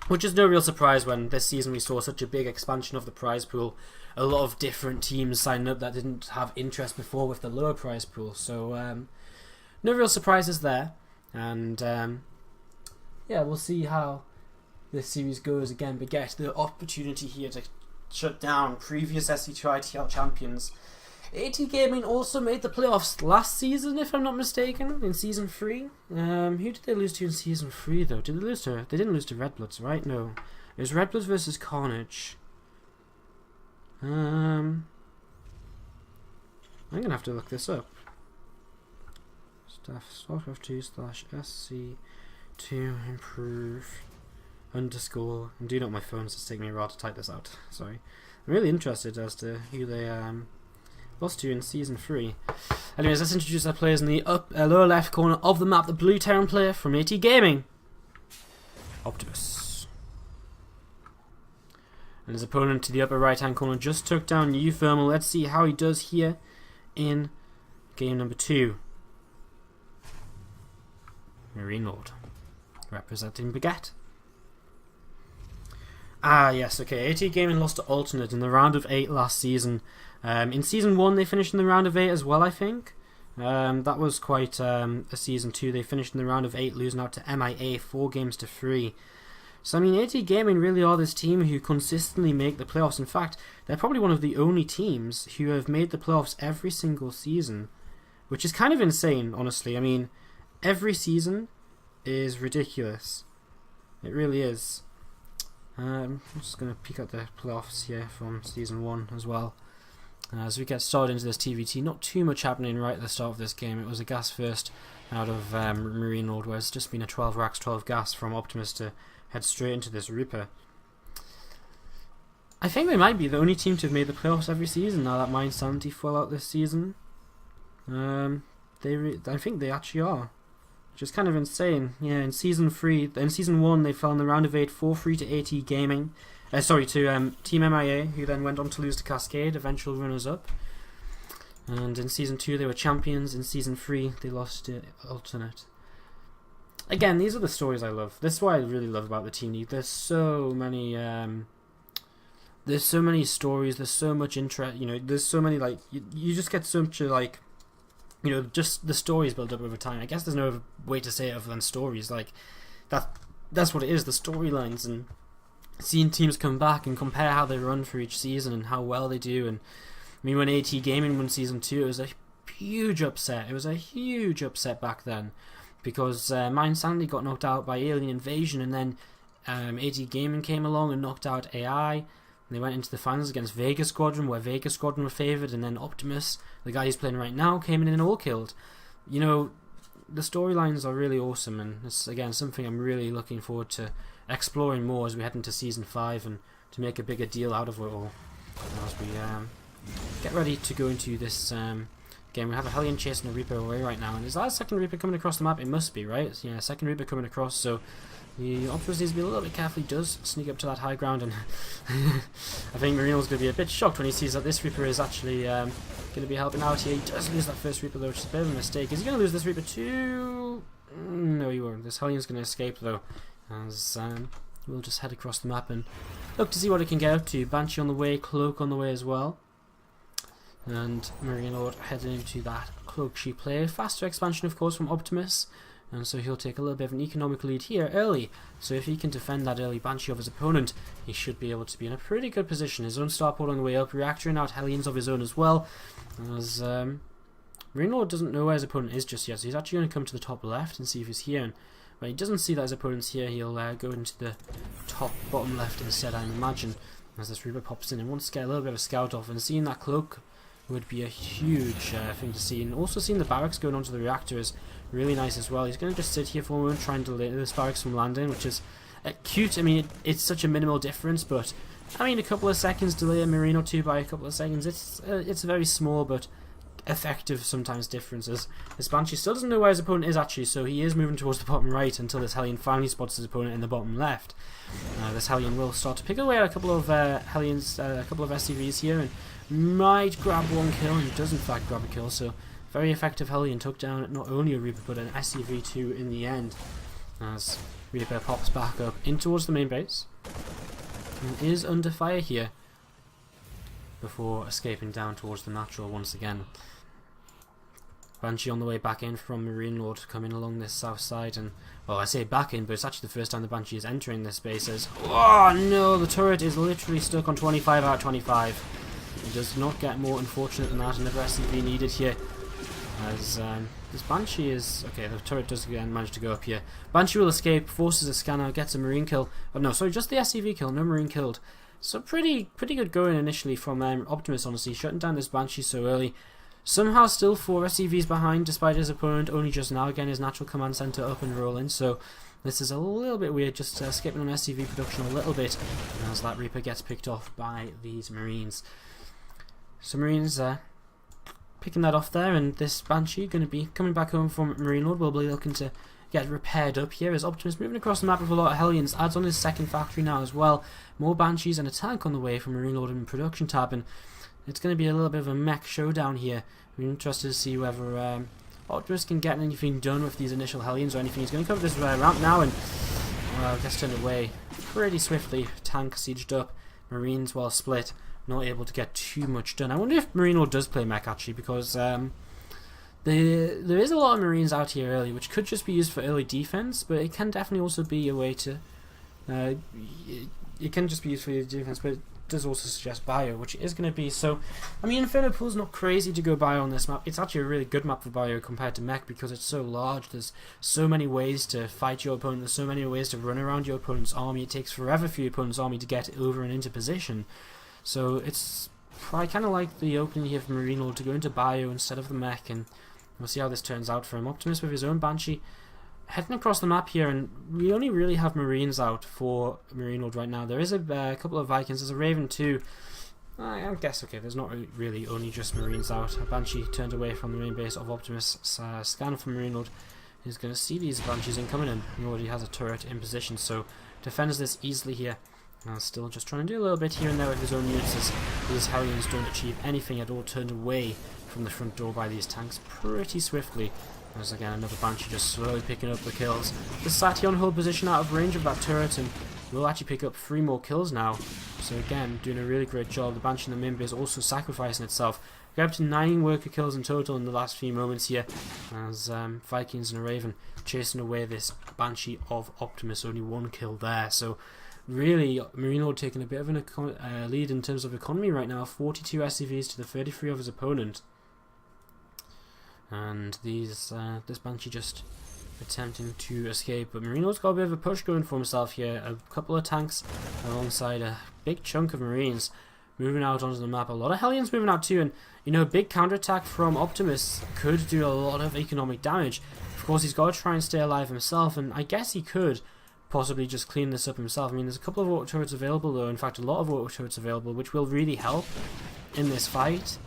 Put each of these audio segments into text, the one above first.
which is no real surprise when this season we saw such a big expansion of the prize pool. A lot of different teams signed up that didn't have interest before with the lower prize pool. So no real surprises there. And yeah, we'll see how this series goes. Again, Baguette, the opportunity here to shut down previous SC2 ITL champions. AT Gaming also made the playoffs last season, if I'm not mistaken, in Season 3. Who did they lose to in Season 3, though? Did they lose to? They didn't lose to Red Bloods, right? No. It was Red Bloods versus Carnage. I'm going to have to look this up. StarCraft2/SC2 improve _ and do not my phone, so it's taking me a while to type this out. Sorry. I'm really interested as to who they lost to in Season 3. Anyways, let's introduce our players in the lower left corner of the map. The Blue Terran player from AT Gaming, Optimus. And his opponent to the upper right hand corner just took down Thermal. Let's see how he does here in game number 2. MarineLorD, representing Baguette. Ah, yes, okay. AT Gaming lost to Alternate in the round of 8 last season. In Season 1, they finished in the round of 8 as well, I think. That was quite a Season 2. They finished in the round of 8, losing out to MIA 4 games to 3. So, I mean, AT Gaming really are this team who consistently make the playoffs. In fact, they're probably one of the only teams who have made the playoffs every single season, which is kind of insane, honestly. I mean, every season is ridiculous. It really is. I'm just going to peek at the playoffs here from Season 1 as well. As we get started into this TVT, not too much happening right at the start of this game. It was a gas first out of MarineLorD, where it's just been a 12 racks, 12 gas from Optimus to head straight into this Reaper. I think they might be the only team to have made the playoffs every season now that Mind Sanity fell out this season. I think they actually are, which is kind of insane. Yeah, in Season 1 they fell in the round of 8 4-3 to AT Gaming. To Team MIA, who then went on to lose to Cascade, eventual runners-up. And in Season 2 they were champions. In Season 3 they lost to Alternate. Again, these are the stories I love. This is what I really love about the Team League. There's so many stories, there's so much interest, there's so many, like, you just get so much, like, just the stories build up over time. I guess there's no other way to say it other than stories. Like, that's what it is, the storylines, and seeing teams come back and compare how they run for each season and how well they do. And I mean, when AT Gaming won Season 2, it was a huge upset. It was a huge upset back then, because Mind Sanity got knocked out by Alien Invasion, and then AT Gaming came along and knocked out AI. And they went into the finals against Vega Squadron, where Vega Squadron were favoured, and then Optimus, the guy who's playing right now, came in and all killed. The storylines are really awesome, and it's, again, something I'm really looking forward to exploring more as we head into Season 5 and to make a bigger deal out of it all. As we get ready to go into this game, we have a Hellion chasing a Reaper away right now, and is that a second Reaper coming across the map? It must be, right? Yeah, second Reaper coming across, so the Optimus needs to be a little bit careful. He does sneak up to that high ground, and I think MarineLorD's going to be a bit shocked when he sees that this Reaper is actually going to be helping out here. He does lose that first Reaper though, which is a bit of a mistake. Is he going to lose this Reaper too? No, he won't. This Hellion's going to escape though, as we'll just head across the map and look to see what it can get up to. Banshee on the way, Cloak on the way as well. And MarineLorD heading into that Cloak she play. Faster expansion, of course, from Optimus, and so he'll take a little bit of an economical lead here early. So if he can defend that early Banshee of his opponent, he should be able to be in a pretty good position. His own starport on the way up, reactoring out Hellions of his own as well. As MarineLorD doesn't know where his opponent is just yet, so he's actually going to come to the top left and see if he's here. And when he doesn't see that his opponent's here, he'll go into the bottom left instead, I imagine, as this Reaper pops in and wants to get a little bit of a scout off. And seeing that Cloak would be a huge thing to see, and also seeing the barracks going onto the reactor is really nice as well. He's going to just sit here for a moment, trying to delay this barracks from landing, which is cute. I mean, it's such a minimal difference, but I mean, a couple of seconds delay a Marine or two by a couple of seconds, it's a very small but effective sometimes differences. This Banshee still doesn't know where his opponent is actually, so he is moving towards the bottom right until this Hellion finally spots his opponent in the bottom left. This Hellion will start to pick away at a couple of Hellions, a couple of SCVs here, and might grab one kill, and does in fact grab a kill. So very effective Hellion, took down not only a Reaper but an SCV2 in the end. as Reaper pops back up in towards the main base and is under fire here before escaping down towards the natural once again. Banshee on the way back in from MarineLorD coming along this south side, and well, I say back in, but it's actually the first time the Banshee is entering this base. As oh no, the turret is literally stuck on 25 out of 25. It does not get more unfortunate than that. Another SCV needed here, as this Banshee is okay. The turret does again manage to go up here. Banshee will escape, forces a scanner, gets a marine kill. Oh no, sorry, just the SCV kill, no marine killed. So pretty good going initially from Optimus, honestly, shutting down this Banshee so early. Somehow still 4 SCVs behind, despite his opponent only just now getting his natural command center up and rolling. So this is a little bit weird, just skipping on SCV production a little bit as that Reaper gets picked off by these Marines. So Marines picking that off there, and this Banshee going to be coming back home from MarineLorD. Will be looking to get repaired up here as Optimus moving across the map with a lot of Hellions, adds on his second factory now as well. More Banshees and a tank on the way from MarineLorD in production tab, and it's going to be a little bit of a mech showdown here. We're interested to see whether Optimus can get anything done with these initial Hellions or anything. He's going to cover this ramp now and gets turned away pretty swiftly. Tank sieged up, Marines well split, not able to get too much done. I wonder if MarineLorD does play mech actually, because there is a lot of Marines out here early, which could just be used for early defense, but it can definitely also be a way to it can just be used for your defense, but it does also suggest bio, which it is going to be. So I mean, Inferno Pool's not crazy to go bio on this map. It's actually a really good map for bio compared to mech, because it's so large. There's so many ways to fight your opponent, there's so many ways to run around your opponent's army. It takes forever for your opponent's army to get over and into position. So it's, I kind of like the opening here from MarineLorD to go into bio instead of the mech, and we'll see how this turns out for him. Optimus with his own Banshee heading across the map here, and we only really have Marines out for MarineLorD right now. There is a couple of Vikings, there's a Raven too. I guess, okay, there's not really only just Marines out. A Banshee turned away from the main base of Optimus. Scan from MarineLorD is going to see these Banshees incoming in. He already has a turret in position, so defends this easily here. Still just trying to do a little bit here and there with his own units, as these Hellions don't achieve anything at all, turned away from the front door by these tanks pretty swiftly. There's again another Banshee just slowly picking up the kills. The Sati on hold position out of range of that turret, and will actually pick up 3 more kills now. So again, doing a really great job. The Banshee in the main base also sacrificing itself. We got up to 9 worker kills in total in the last few moments here, as Vikings and a Raven chasing away this Banshee of Optimus. Only 1 kill there. So really, MarineLorD taking a bit of a lead in terms of economy right now. 42 SCVs to the 33 of his opponent. And these this Banshee just attempting to escape, but MarineLorD's got a bit of a push going for himself here. A couple of tanks alongside a big chunk of Marines moving out onto the map. A lot of Hellions moving out too, and you know, a big counterattack from Optimus could do a lot of economic damage. Of course, he's got to try and stay alive himself, and I guess he could possibly just clean this up himself. I mean, there's a couple of auto turrets available though, in fact a lot of auto turrets available, which will really help in this fight.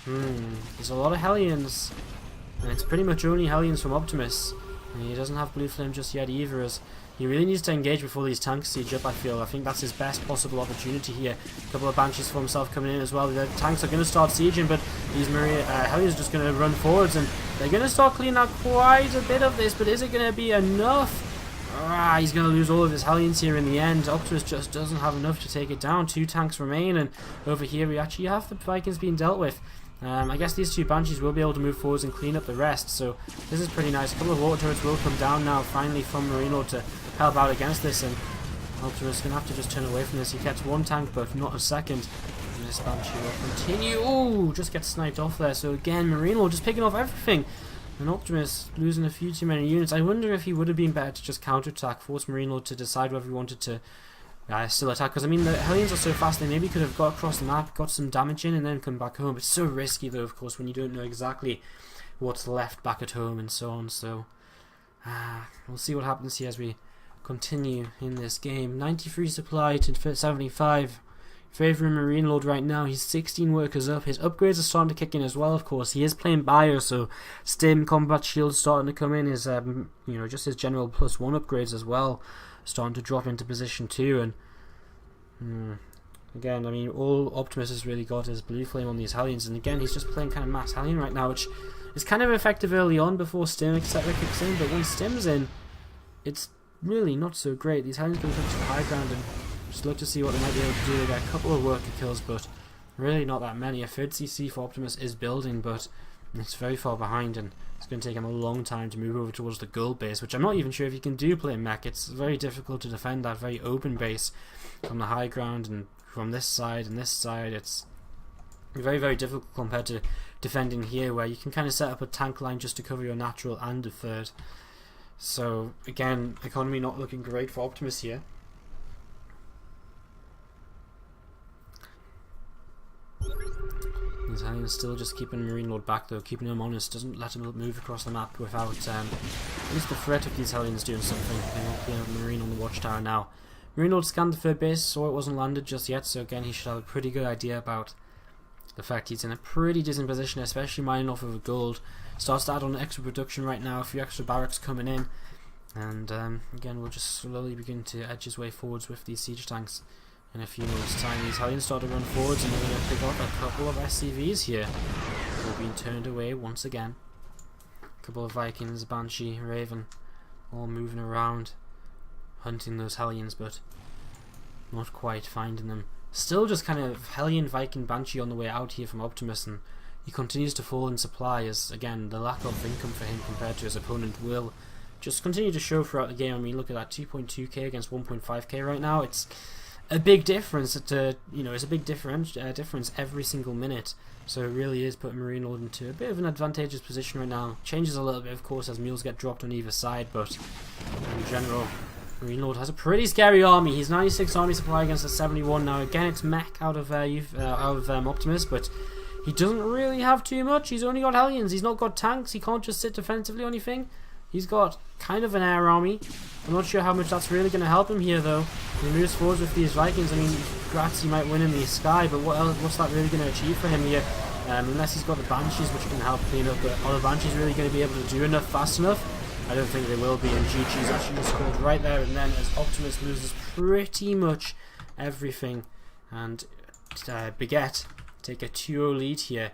There's a lot of Hellions, and it's pretty much only Hellions from Optimus, and he doesn't have Blue Flame just yet either, as he really needs to engage before these tanks siege up. I think that's his best possible opportunity here. A couple of Banshees for himself coming in as well. The tanks are going to start sieging, but these Hellions are just going to run forwards, and they're going to start cleaning out quite a bit of this, but is it going to be enough? He's going to lose all of his Hellions here in the end. Optimus just doesn't have enough to take it down. 2 tanks remain, and over here we actually have the Vikings being dealt with. I guess these 2 Banshees will be able to move forwards and clean up the rest, so this is pretty nice. A couple of water turrets will come down now finally from MarineLorD to help out against this, and Optimus is going to have to just turn away from this. He gets 1 tank but not a second, and this Banshee will continue. Oh, just gets sniped off there. So again, MarineLorD just picking off everything, and Optimus losing a few too many units. I wonder if he would have been better to just counterattack, force MarineLorD to decide whether he wanted to still attack, because I mean the Hellions are so fast they maybe could have got across the map, got some damage in, and then come back home. It's so risky though, of course, when you don't know exactly what's left back at home and so on. So we'll see what happens here as we continue in this game. 93 supply to 75 favouring MarineLorD right now. He's 16 workers up. His upgrades are starting to kick in as well, of course. He is playing bio, so Stim, Combat Shield starting to come in. His you know, just his general +1 upgrades as well starting to drop into position too. And again, I mean, all Optimus has really got is Blue Flame on these Hellions, and again he's just playing kind of mass Hellion right now, which is kind of effective early on before Stim etc kicks in, but when Stim's in, it's really not so great. These Hellions going to touch the high ground and just look to see what they might be able to do. They got a couple of worker kills, but really not that many. A third CC for Optimus is building, but it's very far behind, and it's going to take him a long time to move over towards the gold base, which I'm not even sure if you can do play mech. It's very difficult to defend that very open base from the high ground and from this side and this side. It's very, very difficult compared to defending here, where you can kind of set up a tank line just to cover your natural and a third. So again, economy not looking great for Optimus here. These Hellions still just keeping MarineLorD back though, keeping him honest, doesn't let him move across the map without at least the threat of these Hellions doing something. They won't be a Marine on the watchtower now. MarineLorD scanned the third base, saw it wasn't landed just yet, so again he should have a pretty good idea about the fact he's in a pretty decent position, especially mining off of a gold. Starts to add on extra production right now, a few extra barracks coming in, and again we'll just slowly begin to edge his way forwards with these siege tanks. In a few moments time these Hellions start to run forwards, and they're going to pick up a couple of SCVs here. They're being turned away once again. A couple of Vikings, Banshee, Raven, all moving around, hunting those Hellions, but not quite finding them. Still just kind of Hellion, Viking, Banshee on the way out here from Optimus, and he continues to fall in supply as, again, the lack of income for him compared to his opponent will just continue to show throughout the game. I mean, look at that, 2.2k against 1.5k right now. It's a big difference. It's a big difference every single minute. So it really is putting MarineLorD into a bit of an advantageous position right now. Changes a little bit, of course, as mules get dropped on either side, but in general, MarineLorD has a pretty scary army. He's 96 army supply against a 71. Now again, it's mech out of Optimus, but he doesn't really have too much. He's only got Hellions. He's not got tanks. He can't just sit defensively or anything. He's got kind of an air army. I'm not sure how much that's really going to help him here, though. He moves forwards with these Vikings. I mean, congrats, he might win in the sky, but what's that really going to achieve for him here? Unless he's got the Banshees, which can help clean up, but are the Banshees really going to be able to do enough fast enough? I don't think they will be, and GG's actually scored right there and then as Optimus loses pretty much everything, and Baguette take a 2-0 lead here.